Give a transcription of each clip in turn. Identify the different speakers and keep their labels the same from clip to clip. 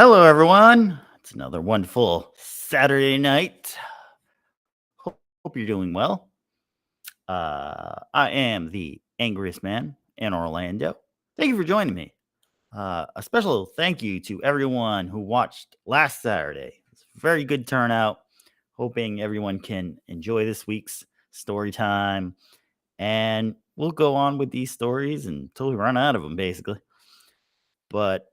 Speaker 1: Hello, everyone. It's another wonderful Saturday night. Hope you're doing well. I am the angriest man in Orlando. Thank you for joining me. A special thank you to everyone who watched last Saturday. It's a very good turnout. Hoping everyone can enjoy this week's story time. And we'll go on with these stories until we run out of them, basically. But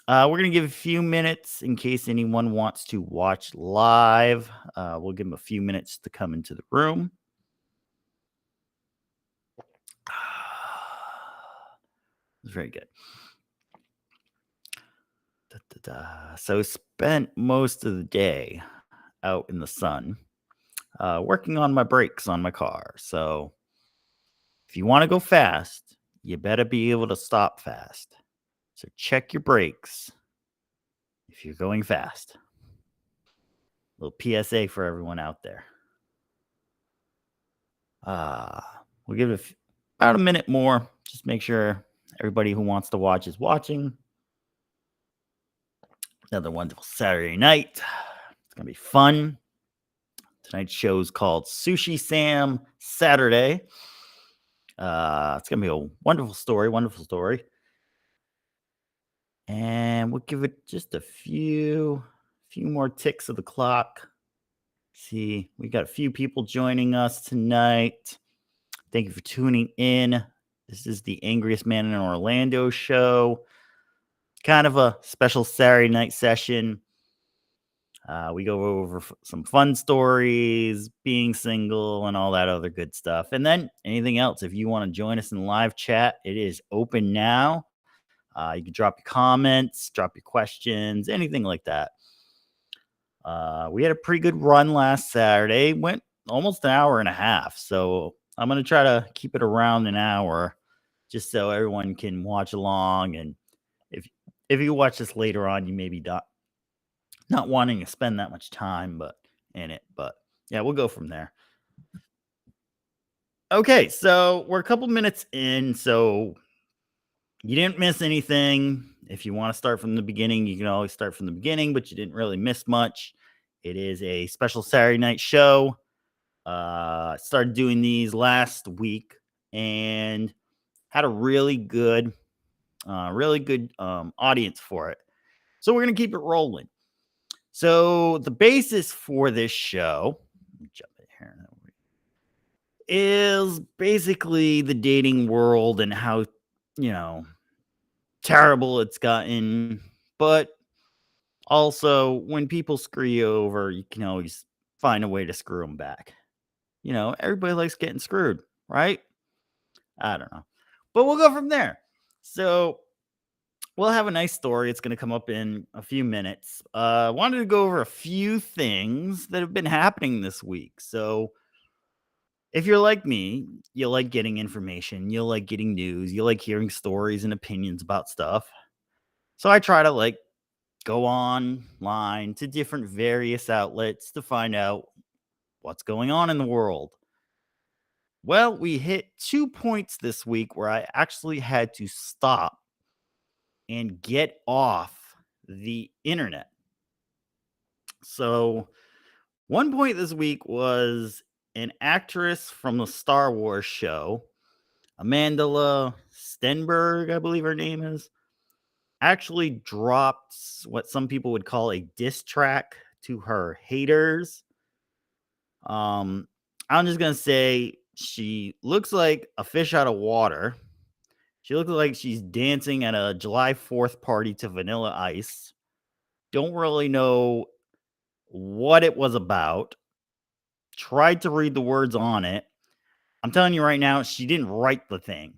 Speaker 1: we're going to give a few minutes in case anyone wants to watch live. We'll give them a few minutes to come into the room. It's very good. So, spent most of the day out in the sun working on my brakes on my car. So, if you want to go fast, you better be able to stop fast. So, check your brakes if you're going fast. Little PSA for everyone out there. We'll give it about a minute more. Just make sure everybody who wants to watch is watching. Another wonderful Saturday night. It's going to be fun. Tonight's show is called Sushi Sam Saturday. It's going to be a wonderful story. And we'll give it just a few more ticks of the clock. See, we got a few people joining us tonight. Thank you for tuning in. This is the Angriest Man in Orlando show. Kind of a special Saturday night session. We go over some fun stories, being single, and all that other good stuff. And then anything else. If you want to join us in live chat, it is open now. You can drop your comments, drop your questions, anything like that. We had a pretty good run last Saturday. Went almost an hour and a half. So I'm going to try to keep it around an hour just so everyone can watch along. And if you watch this later on, you maybe not wanting to spend that much time in it. But yeah, we'll go from there. Okay, so we're a couple minutes in. So you didn't miss anything. If you want to start from the beginning, you can always start from the beginning, but you didn't really miss much. It is a special Saturday night show. Started doing these last week and had a really good audience for it. So we're going to keep it rolling. So the basis for this show, jump in here, is basically the dating world and how, terrible it's gotten. But also, when people screw you over, you can always find a way to screw them back. Everybody likes getting screwed, right? I don't know. But we'll go from there. So we'll have a nice story. It's going to come up in a few minutes. Wanted to go over a few things that have been happening this week. So if you're like me, you like getting information, you like getting news, you like hearing stories and opinions about stuff. So I try to go online to different various outlets to find out what's going on in the world. Well, we hit 2 points this week where I actually had to stop and get off the internet. So, one point this week was an actress from the Star Wars show, Amanda Stenberg, I believe her name is, actually dropped what some people would call a diss track to her haters. I'm just gonna say she looks like a fish out of water. She looks like she's dancing at a July 4th party to Vanilla Ice. Don't really know what it was about. Tried to read the words on it. I'm telling you right now, she didn't write the thing.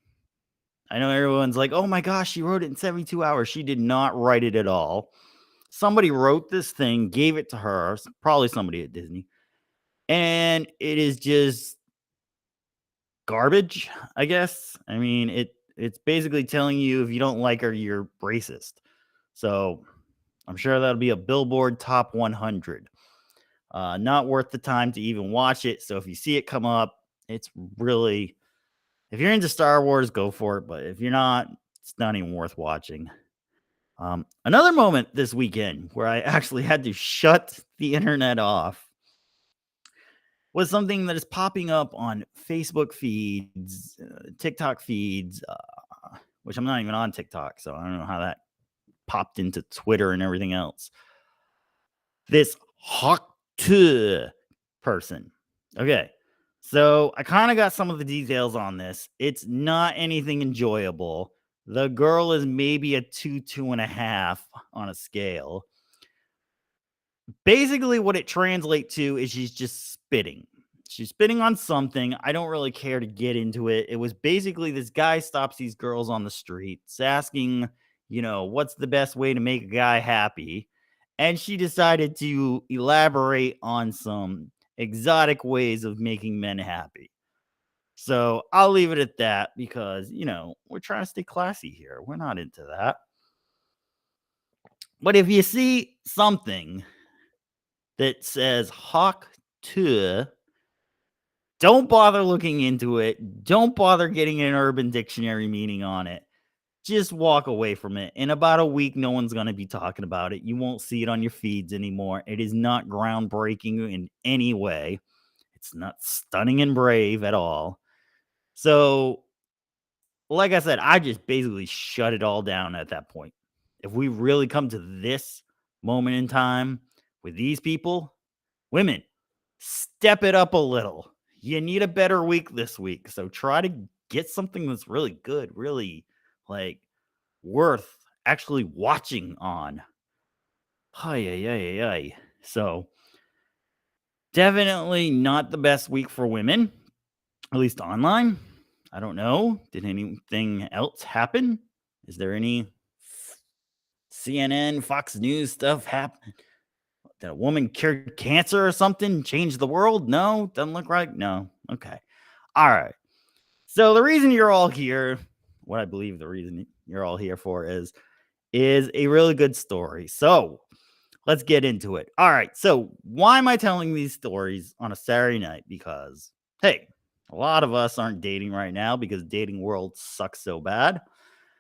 Speaker 1: I know everyone's like, oh my gosh, she wrote it in 72 hours. She did not write it at all. Somebody wrote this thing, gave it to her, probably somebody at Disney. And it is just garbage, I guess. I mean, it's basically telling you if you don't like her, you're racist. So I'm sure that'll be a Billboard Top 100. Not worth the time to even watch it. So if you see it come up, it's really, if you're into Star Wars, go for it. But if you're not, it's not even worth watching. Another moment this weekend where I actually had to shut the internet off was something that is popping up on Facebook feeds, TikTok feeds, which I'm not even on TikTok, so I don't know how that popped into Twitter and everything else. This hawk person. Okay. So I kind of got some of the details on this. It's not anything enjoyable. The girl is maybe a 2.5 on a scale. Basically, what it translates to is she's just spitting. She's spitting on something. I don't really care to get into it. It was basically this guy stops these girls on the streets asking, what's the best way to make a guy happy? And she decided to elaborate on some exotic ways of making men happy. So I'll leave it at that because, we're trying to stay classy here. We're not into that. But if you see something that says Hawk 2, don't bother looking into it. Don't bother getting an Urban Dictionary meaning on it. Just walk away from it. In about a week, no one's going to be talking about it. You won't see it on your feeds anymore. It is not groundbreaking in any way. It's not stunning and brave at all. So, like I said, I just basically shut it all down at that point. If we really come to this moment in time with these people, women, step it up a little. You need a better week this week. So try to get something that's really good, really like worth actually watching on. So definitely not the best week for women, at least online. I don't know. Did anything else happen? Is there any CNN, Fox News stuff happen? Did a woman cure cancer or something? Change the world? No, doesn't look right. No. Okay. All right. So the reason you're all here, what I believe the reason you're all here for is a really good story. So let's get into it. All right. So why am I telling these stories on a Saturday night? Because hey, a lot of us aren't dating right now because dating world sucks so bad.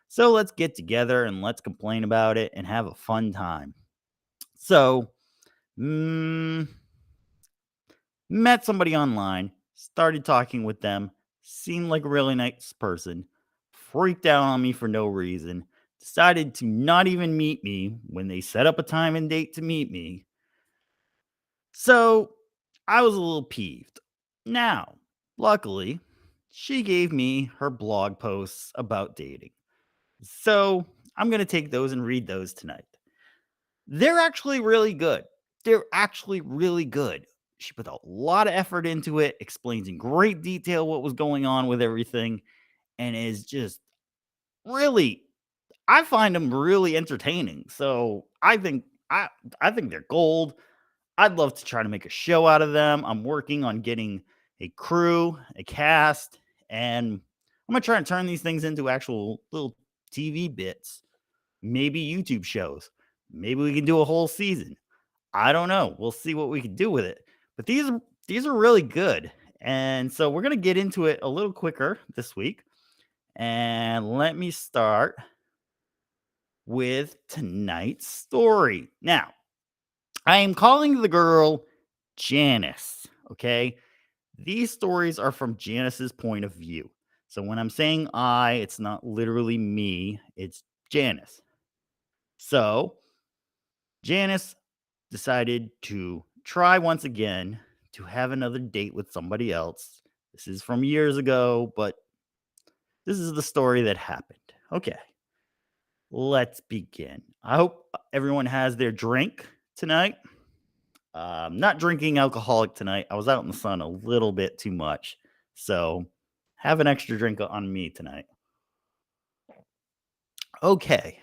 Speaker 1: So let's get together and let's complain about it and have a fun time. So, met somebody online, started talking with them, seemed like a really nice person, freaked out on me for no reason, decided to not even meet me when they set up a time and date to meet me. So I was a little peeved. Now, luckily, she gave me her blog posts about dating. So I'm going to take those and read those tonight. They're actually really good. They're actually really good. She put a lot of effort into it, explains in great detail what was going on with everything, and is just really I find them really entertaining. So I think they're gold. I'd love to try to make a show out of them. I'm working on getting a crew, a cast, and I'm gonna try and turn these things into actual little TV bits, maybe YouTube shows. Maybe we can do a whole season. I don't know. We'll see what we can do with it. But these are really good. And so we're going to get into it a little quicker this week. And let me start with tonight's story. Now, I am calling the girl Janice, okay? These stories are from Janice's point of view. So when I'm saying it's not literally me, it's Janice. So, Janice decided to try once again to have another date with somebody else. This is from years ago, but this is the story that happened. Okay, let's begin. I hope everyone has their drink tonight. Not drinking alcoholic tonight. I was out in the sun a little bit too much. So have an extra drink on me tonight. Okay,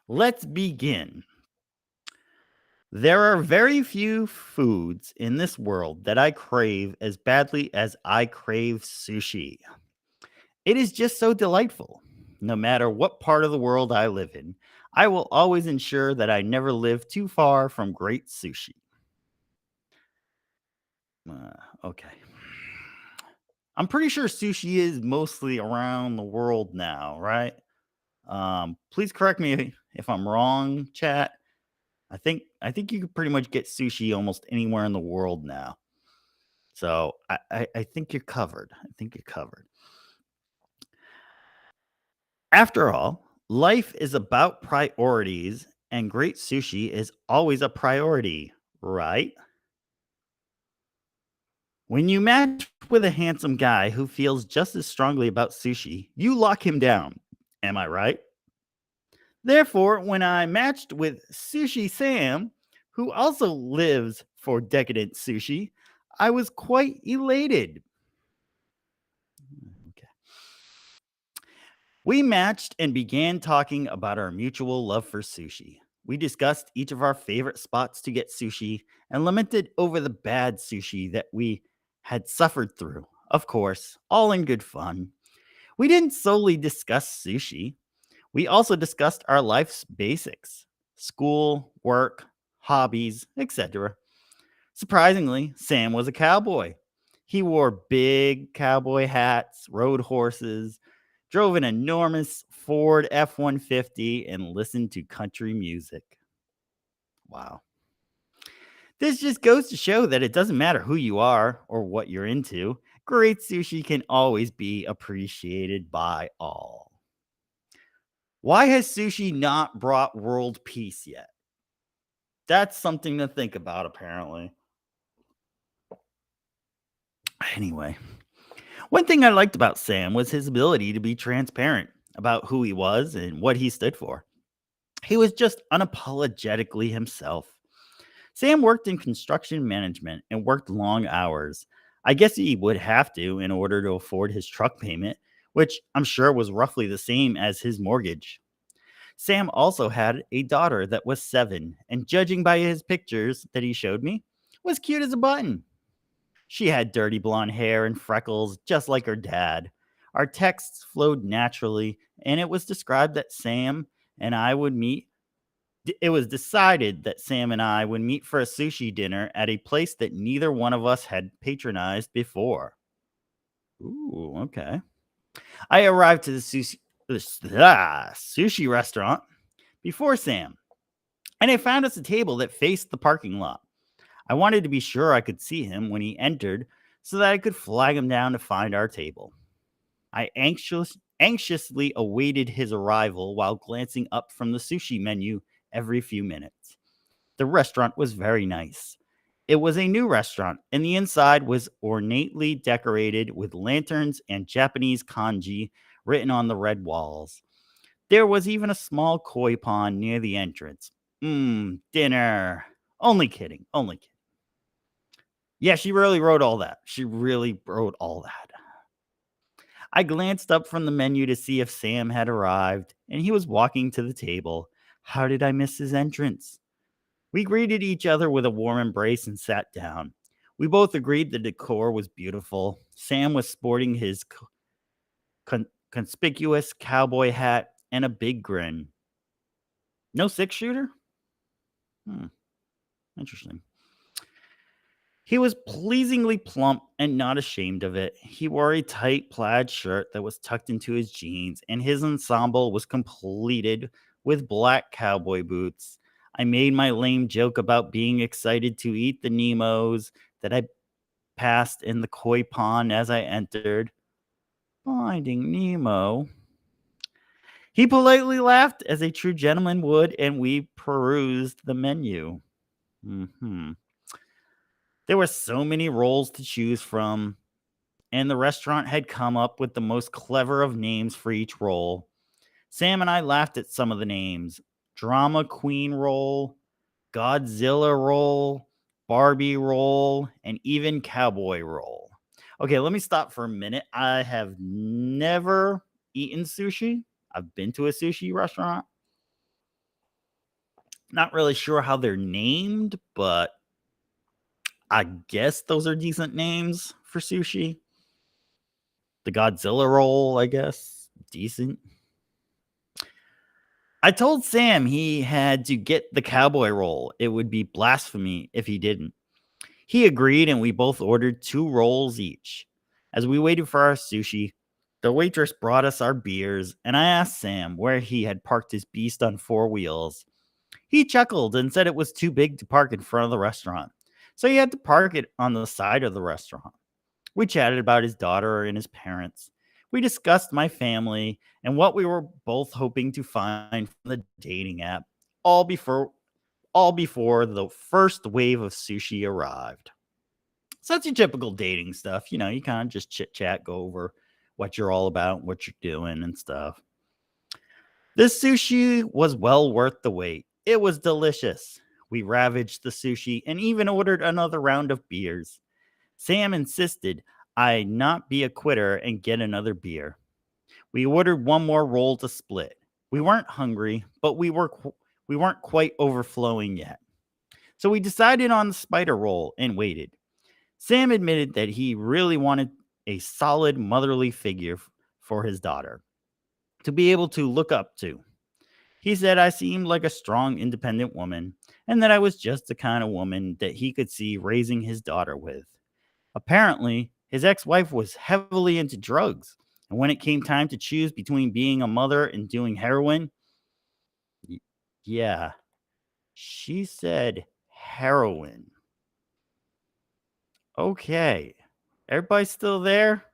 Speaker 1: let's begin. There are very few foods in this world that I crave as badly as I crave sushi. It is just so delightful. No matter what part of the world I live in, I will always ensure that I never live too far from great sushi. Okay. I'm pretty sure sushi is mostly around the world now, right? Please correct me if I'm wrong, chat. I think you could pretty much get sushi almost anywhere in the world now. So I think you're covered. I think you're covered. After all, life is about priorities, and great sushi is always a priority, right? When you match with a handsome guy who feels just as strongly about sushi, you lock him down. Am I right? Therefore, when I matched with Sushi Sam, who also lives for decadent sushi, I was quite elated. Okay. We matched and began talking about our mutual love for sushi. We discussed each of our favorite spots to get sushi and lamented over the bad sushi that we had suffered through. Of course, all in good fun. We didn't solely discuss sushi. We also discussed our life's basics: school, work, hobbies, etc. Surprisingly, Sam was a cowboy. He wore big cowboy hats, rode horses, drove an enormous Ford F 150, and listened to country music. Wow. This just goes to show that it doesn't matter who you are or what you're into, great sushi can always be appreciated by all. Why has sushi not brought world peace yet? That's something to think about, apparently. Anyway, one thing I liked about Sam was his ability to be transparent about who he was and what he stood for. He was just unapologetically himself. Sam worked in construction management and worked long hours. I guess he would have to in order to afford his truck payment, which I'm sure was roughly the same as his mortgage. Sam also had a daughter that was 7, and judging by his pictures that he showed me, was cute as a button. She had dirty blonde hair and freckles just like her dad. Our texts flowed naturally, and it was described that Sam and I would meet. It was decided that Sam and I would meet for a sushi dinner at a place that neither one of us had patronized before. Ooh, okay. I arrived to the sushi restaurant before Sam, and I found us a table that faced the parking lot. I wanted to be sure I could see him when he entered so that I could flag him down to find our table. I anxiously awaited his arrival while glancing up from the sushi menu every few minutes. The restaurant was very nice. It was a new restaurant, and the inside was ornately decorated with lanterns and Japanese kanji written on the red walls. There was even a small koi pond near the entrance. Dinner. Only kidding. Only kidding. Yeah, she really wrote all that. She really wrote all that. I glanced up from the menu to see if Sam had arrived, and he was walking to the table. How did I miss his entrance? We greeted each other with a warm embrace and sat down. We both agreed the decor was beautiful. Sam was sporting his conspicuous cowboy hat and a big grin. No 6-shooter? Interesting. He was pleasingly plump and not ashamed of it. He wore a tight plaid shirt that was tucked into his jeans, and his ensemble was completed with black cowboy boots. I made my lame joke about being excited to eat the Nemos that I passed in the koi pond as I entered. Finding Nemo. He politely laughed as a true gentleman would, and we perused the menu. There were so many rolls to choose from, and the restaurant had come up with the most clever of names for each roll. Sam and I laughed at some of the names: Drama Queen Roll, Godzilla Roll, Barbie Roll, and even Cowboy Roll. Okay, let me stop for a minute. I have never eaten sushi. I've been to a sushi restaurant. Not really sure how they're named, but I guess those are decent names for sushi. The Godzilla roll, I guess, decent. I told Sam he had to get the cowboy roll. It would be blasphemy if he didn't. He agreed, and we both ordered 2 rolls each. As we waited for our sushi, The waitress brought us our beers, and I asked Sam where he had parked his beast on four wheels. He chuckled and said it was too big to park in front of the restaurant, so he had to park it on the side of the restaurant. We chatted about his daughter and his parents. We discussed my family and what we were both hoping to find from the dating app, all before all before the first wave of sushi arrived. So that's your typical dating stuff. You kind of just chit chat, go over what you're all about, what you're doing, and stuff. This sushi was well worth the wait. It was delicious. We ravaged the sushi and even ordered another round of beers. Sam insisted I not be a quitter and get another beer. We ordered one more roll to split. We weren't hungry, but we weren't quite overflowing yet. So we decided on the spider roll and waited. Sam admitted that he really wanted a solid motherly figure for his daughter to be able to look up to. He said I seemed like a strong, independent woman and that I was just the kind of woman that he could see raising his daughter with. Apparently, his ex wife was heavily into drugs, and when it came time to choose between being a mother and doing heroin, y- yeah, she said heroin. Okay. Everybody still there?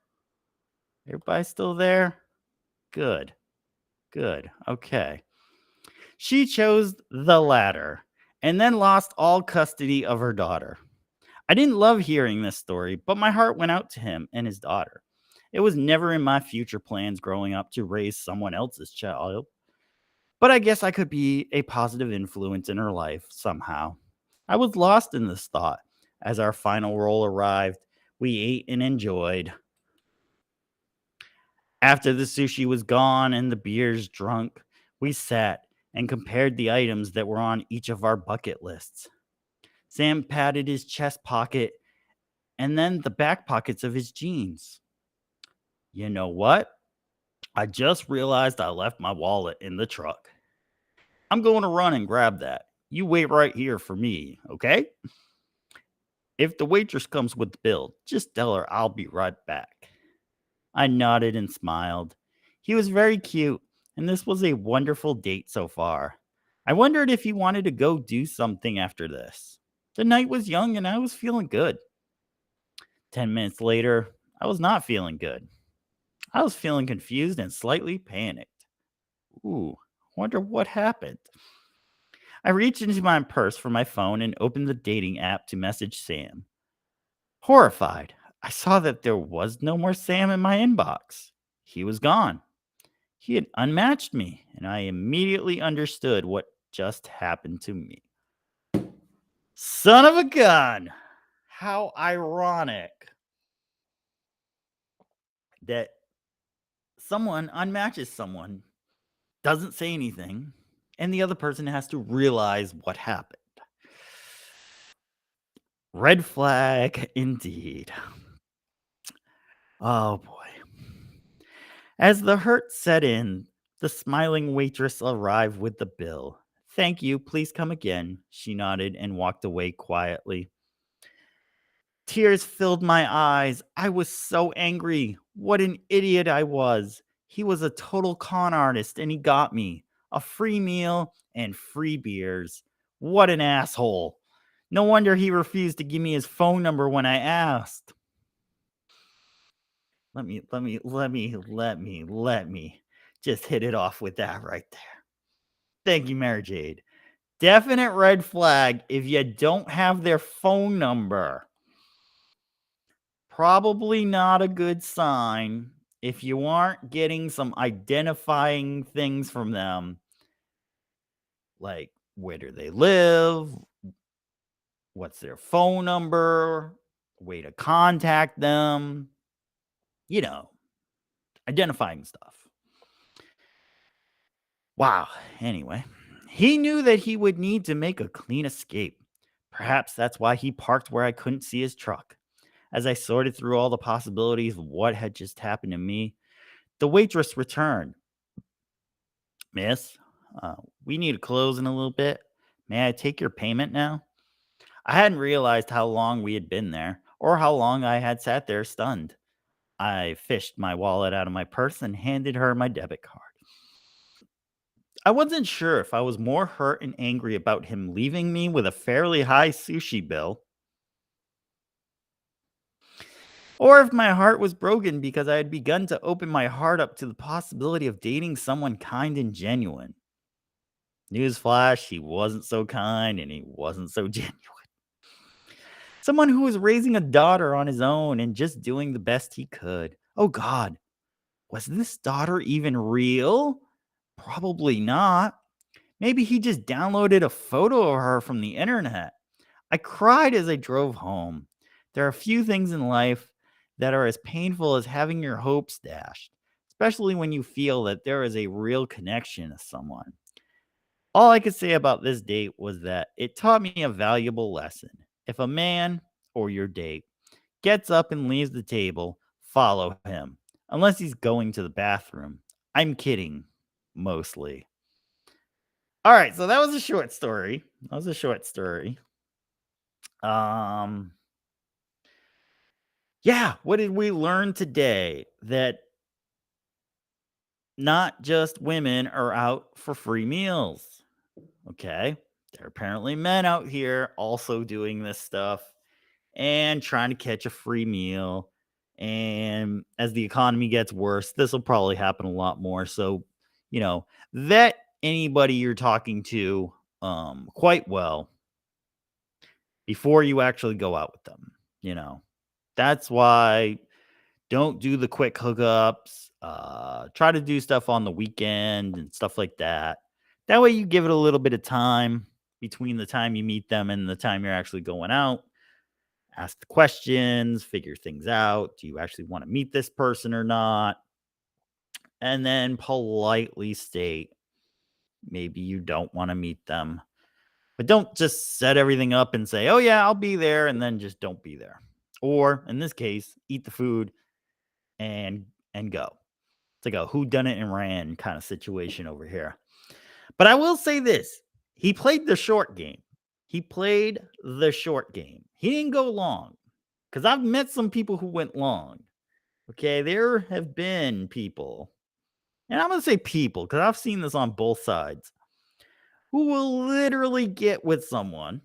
Speaker 1: Everybody still there? Good. Good. Okay. She chose the latter and then lost all custody of her daughter. I didn't love hearing this story, but my heart went out to him and his daughter. It was never in my future plans growing up to raise someone else's child, but I guess I could be a positive influence in her life somehow. I was lost in this thought. As our final roll arrived, we ate and enjoyed. After the sushi was gone and the beers drunk, we sat and compared the items that were on each of our bucket lists. Sam patted his chest pocket and then the back pockets of his jeans. You know what? I just realized I left my wallet in the truck. I'm going to run and grab that. You wait right here for me, okay? If the waitress comes with the bill, just tell her I'll be right back. I nodded and smiled. He was very cute, and this was a wonderful date so far. I wondered if he wanted to go do something after this. The night was young and I was feeling good. 10 minutes later, I was not feeling good. I was feeling confused and slightly panicked. Ooh, wonder what happened. I reached into my purse for my phone and opened the dating app to message Sam. Horrified, I saw that there was no more Sam in my inbox. He was gone. He had unmatched me, and I immediately understood what just happened to me. Son of a gun! How ironic that someone unmatches someone, doesn't say anything, and the other person has to realize what happened. Red flag indeed. Oh boy. As the hurt set in, the smiling waitress arrived with the bill. Thank you, please come again. She nodded and walked away quietly. Tears filled my eyes. I was so angry. What an idiot I was. He was a total con artist and he got me a free meal and free beers. What an asshole. No wonder he refused to give me his phone number when I asked. Let me just hit it off with that right there. Thank you, Mary Jade. Definite red flag if you don't have their phone number. Probably not a good sign if you aren't getting some identifying things from them, like where do they live, what's their phone number, way to contact them, you know, identifying stuff. Wow. Anyway, he knew that he would need to make a clean escape. Perhaps that's why he parked where I couldn't see his truck. As I sorted through all the possibilities of what had just happened to me, the waitress returned. Miss, we need to close in a little bit. May I take your payment now? I hadn't realized how long we had been there or how long I had sat there stunned. I fished my wallet out of my purse and handed her my debit card. I wasn't sure if I was more hurt and angry about him leaving me with a fairly high sushi bill, or if my heart was broken because I had begun to open my heart up to the possibility of dating someone kind and genuine. Newsflash, he wasn't so kind and he wasn't so genuine. Someone who was raising a daughter on his own and just doing the best he could. Oh God, was this daughter even real? Probably not. Maybe he just downloaded a photo of her from the internet. I cried as I drove home. There are few things in life that are as painful as having your hopes dashed, especially when you feel that there is a real connection to someone. All I could say about this date was that it taught me a valuable lesson. If a man or your date gets up and leaves the table, follow him, unless he's going to the bathroom. I'm kidding, mostly. All right, so that was a short story. Um, yeah, what did we learn today? That not just women are out for free meals. Okay. There are apparently men out here also doing this stuff and trying to catch a free meal. And as the economy gets worse, this will probably happen a lot more. So, vet anybody you're talking to quite well before you actually go out with them. You know, that's why don't do the quick hookups. Try to do stuff on the weekend and stuff like that. That way you give it a little bit of time between the time you meet them and the time you're actually going out. Ask the questions, figure things out. Do you actually want to meet this person or not? And then politely state maybe you don't want to meet them. But don't just set everything up and say, "Oh yeah, I'll be there," and then just don't be there. Or in this case, eat the food and go. It's like a who done it and ran kind of situation over here. But I will say this. He played the short game. He didn't go long. Because I've met some people who went long. Okay. There have been people, and I'm going to say people because I've seen this on both sides, who will literally get with someone,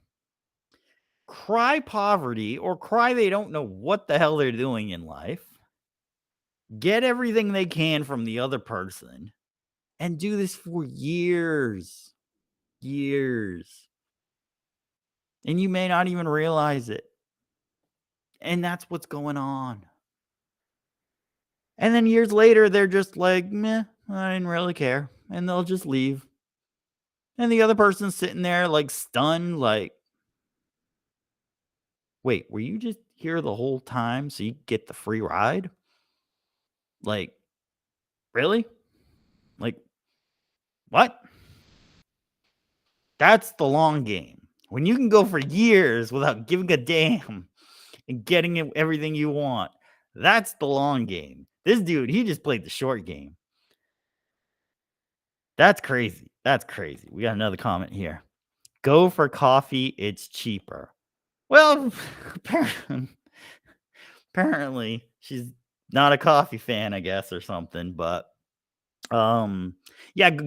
Speaker 1: cry poverty or cry they don't know what the hell they're doing in life, get everything they can from the other person, and do this for years. Years. And you may not even realize it. And that's what's going on. And then years later, they're just like, meh, I didn't really care. And they'll just leave. And the other person's sitting there like stunned, like, wait, were you just here the whole time so you get the free ride? Like, really? Like, what? That's the long game. When you can go for years without giving a damn and getting everything you want, that's the long game. This dude, he just played the short game. That's crazy. That's crazy. We got another comment here. Go for coffee. It's cheaper. Well, apparently she's not a coffee fan, I guess, or something. But yeah,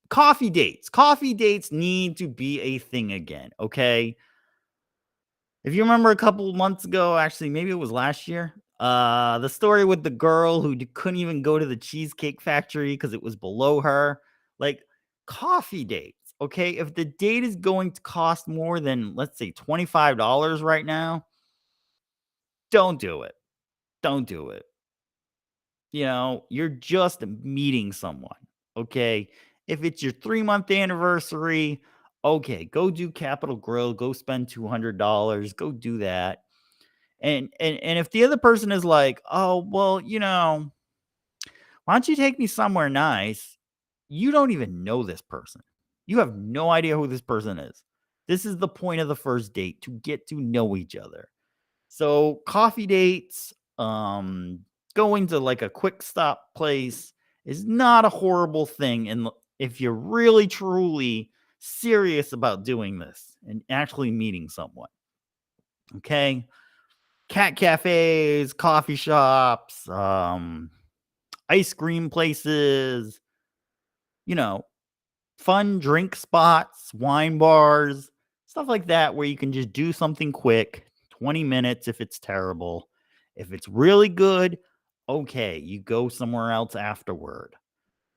Speaker 1: coffee dates. Coffee dates need to be a thing again. Okay. If you remember a couple of months ago, actually, maybe it was last year, the story with the girl who couldn't even go to the Cheesecake Factory because it was below her. Like, coffee dates. Okay. If the date is going to cost more than, let's say, $25 right now, don't do it. Don't do it. You're just meeting someone. Okay. If it's your 3-month anniversary, okay, go do Capital Grill, go spend $200, go do that. And if the other person is like, "Oh, well, why don't you take me somewhere nice?" You don't even know this person. You have no idea who this person is. This is the point of the first date, to get to know each other. So, coffee dates, going to like a quick stop place is not a horrible thing. And if you're really, truly serious about doing this and actually meeting someone, okay? cat cafes, coffee shops, ice cream places, you know, fun drink spots, wine bars, stuff like that where you can just do something quick, 20 minutes if it's terrible. If it's really good, okay, you go somewhere else afterward.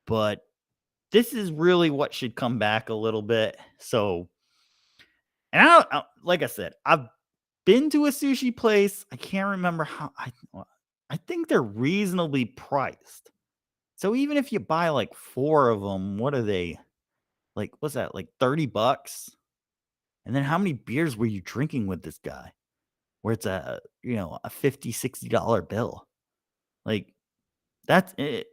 Speaker 1: But this is really what should come back a little bit. So, and like I said, I've been to a sushi place. I can't remember how I think they're reasonably priced. So even if you buy like 4 of them, what are they? Like, what's that? Like 30 bucks? And then how many beers were you drinking with this guy? Where it's a 50, $60 bill. Like, that's it.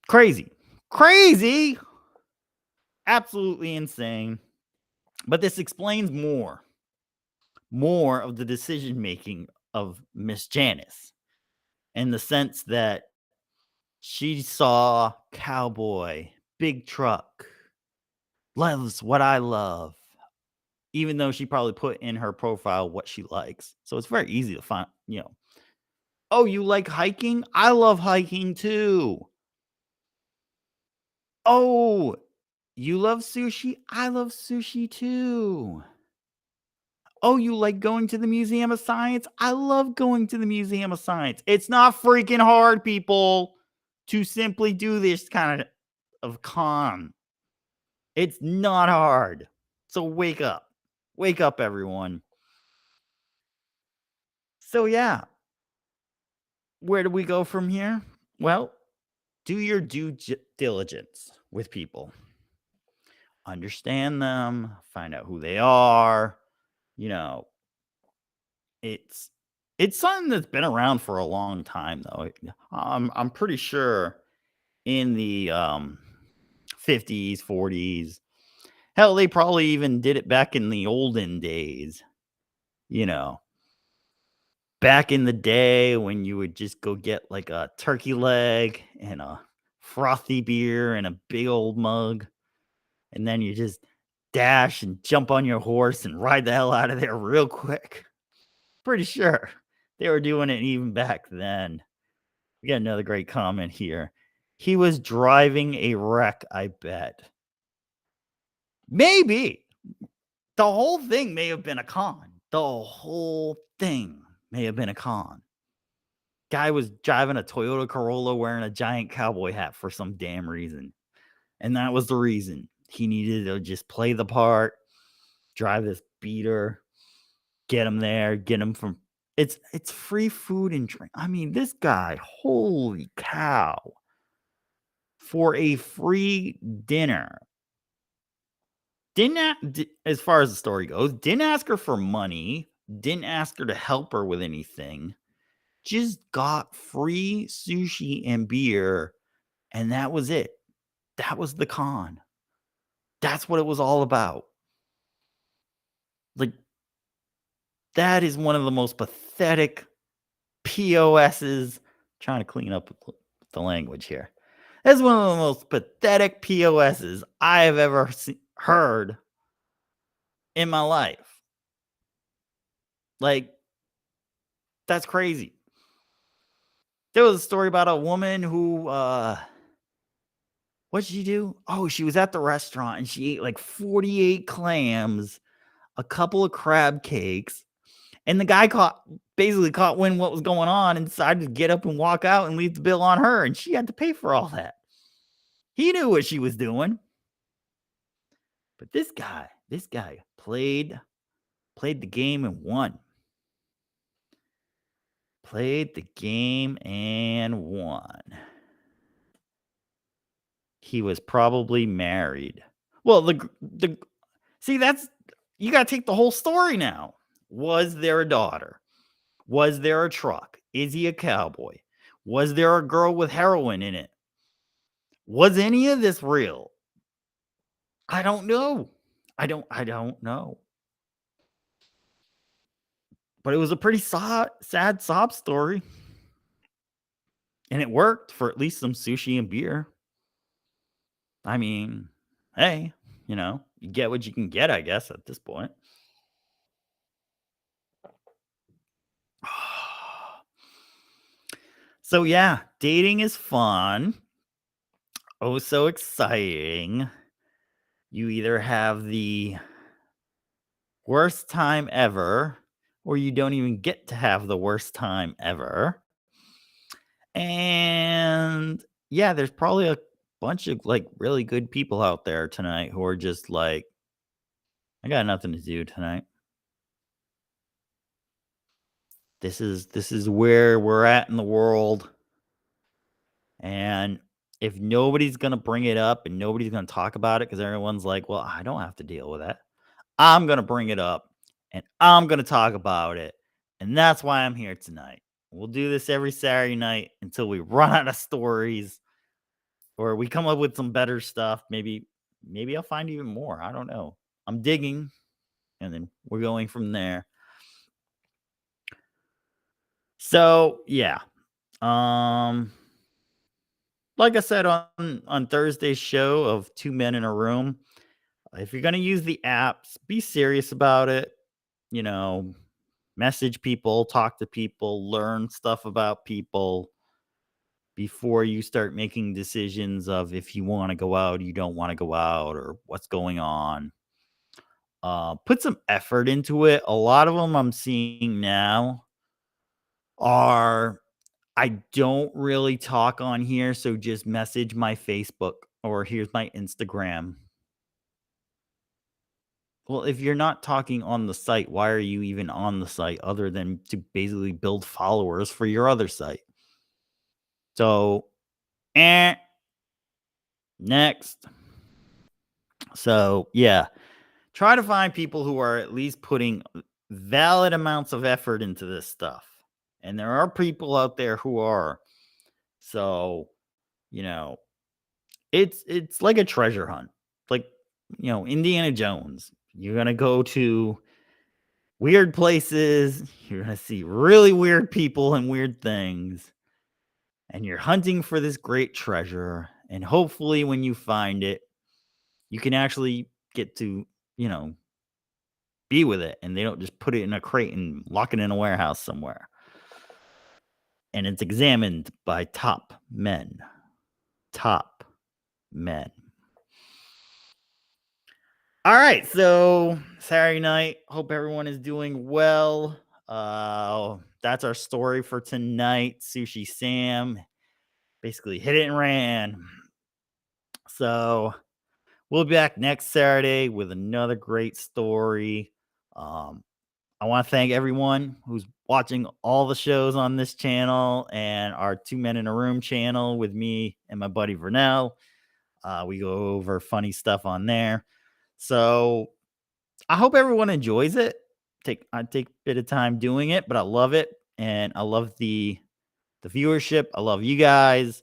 Speaker 1: Crazy. Crazy. Absolutely insane. But this explains more of the decision making of Miss Janice in the sense that she saw cowboy, big truck, loves what I love, even though she probably put in her profile what she likes. So it's very easy to find. Oh, you like hiking? I love hiking too. Oh, you love sushi? I love sushi too. Oh, you like going to the Museum of Science? I love going to the Museum of Science. It's not freaking hard, people, to simply do this kind of con. It's not hard. So wake up. Wake up, everyone. So, yeah, where do we go from here? Well, do your diligence with people. Understand them, find out who they are. You know, it's it's something that's been around for a long time though. I'm pretty sure in the 50s, 40s. Hell, they probably even did it back in the olden days, you know. Back in the day when you would just go get like a turkey leg and a frothy beer and a big old mug, and then you just dash and jump on your horse and ride the hell out of there real quick. Pretty sure they were doing it even back then. We got another great comment here. He was driving a wreck, I bet. Maybe. The whole thing may have been a con. The whole thing may have been a con. Guy was driving a Toyota Corolla wearing a giant cowboy hat for some damn reason. And that was the reason. He needed to just play the part, drive this beater, get him there, get him from it's free food and drink. I mean, this guy, holy cow. For a free dinner. As far as the story goes, didn't ask her for money, didn't ask her to help her with anything. Just got free sushi and beer, and that was it. That was the con. That's what it was all about. Like, that is one of the most pathetic POSs. Trying to clean up the language here. That's one of the most pathetic POSs I have ever heard in my life. Like, that's crazy. There was a story about a woman who, what'd she do? Oh, she was at the restaurant and she ate like 48 clams, a couple of crab cakes, and the guy basically caught wind what was going on and decided to get up and walk out and leave the bill on her, and she had to pay for all that. He knew what she was doing. But this guy played the game and won. Played the game and won. He was probably married. Well, the see, that's you gotta take the whole story now. Was there a daughter? Was there a truck? Is he a cowboy? Was there a girl with heroin in it? Was any of this real? I don't know. I don't know. But it was a pretty sad sob story. And it worked for at least some sushi and beer. I mean, hey, you get what you can get, I guess, at this point. So yeah, dating is fun. Oh, so exciting. You either have the worst time ever, or you don't even get to have the worst time ever. And yeah, there's probably a bunch of like really good people out there tonight who are just like, I got nothing to do tonight. This is where we're at in the world. And if nobody's gonna bring it up and nobody's gonna talk about it because everyone's like, well, I don't have to deal with that. I'm gonna bring it up and I'm gonna talk about it. And that's why I'm here tonight. We'll do this every Saturday night until we run out of stories or we come up with some better stuff. Maybe I'll find even more. I don't know. I'm digging and then we're going from there. So yeah. Um like I said on Thursday's show of Two Men in a Room, if you're gonna use the apps, be serious about it. You know, message people, talk to people, learn stuff about people before you start making decisions of if you want to go out, you don't want to go out, or what's going on. Put some effort into it. A lot of them I'm seeing now are I don't really talk on here, so just message my Facebook or here's my Instagram. Well, if you're not talking on the site, why are you even on the site other than to basically build followers for your other site? So, eh, next. So, yeah, try to find people who are at least putting valid amounts of effort into this stuff. And there are people out there who are. So, you know, it's like a treasure hunt. Like, Indiana Jones. You're going to go to weird places, you're going to see really weird people and weird things, and you're hunting for this great treasure. And hopefully, when you find it, you can actually get to, you know, be with it and they don't just put it in a crate and lock it in a warehouse somewhere. And it's examined by top men. Top men. All right, so Saturday night. Hope everyone is doing well. That's our story for tonight. Sushi Sam basically hit it and ran. So we'll be back next Saturday with another great story. Um, I want to thank everyone who's watching all the shows on this channel and our Two Men in a Room channel with me and my buddy Vernell. We go over funny stuff on there. So I hope everyone enjoys it. I take a bit of time doing it, but I love it. And I love the viewership. I love you guys.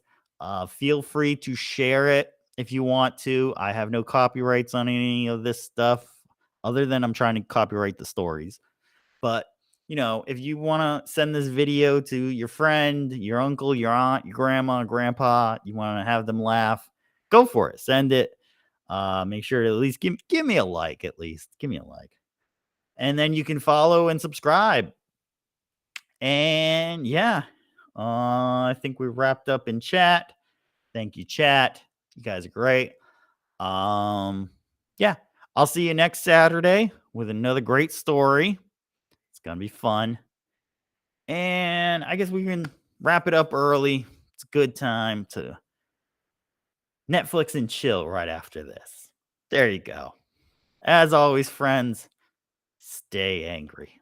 Speaker 1: Feel free to share it if you want to. I have no copyrights on any of this stuff other than I'm trying to copyright the stories. But, if you want to send this video to your friend, your uncle, your aunt, your grandma, grandpa, you want to have them laugh, go for it. Send it. Make sure to at least give me a like, at least. Give me a like. And then you can follow and subscribe. And yeah, I think we wrapped up in chat. Thank you, chat. You guys are great. Yeah, I'll see you next Saturday with another great story. It's gonna be fun. And I guess we can wrap it up early. It's a good time to Netflix and chill right after this. There you go. As always, friends, stay angry.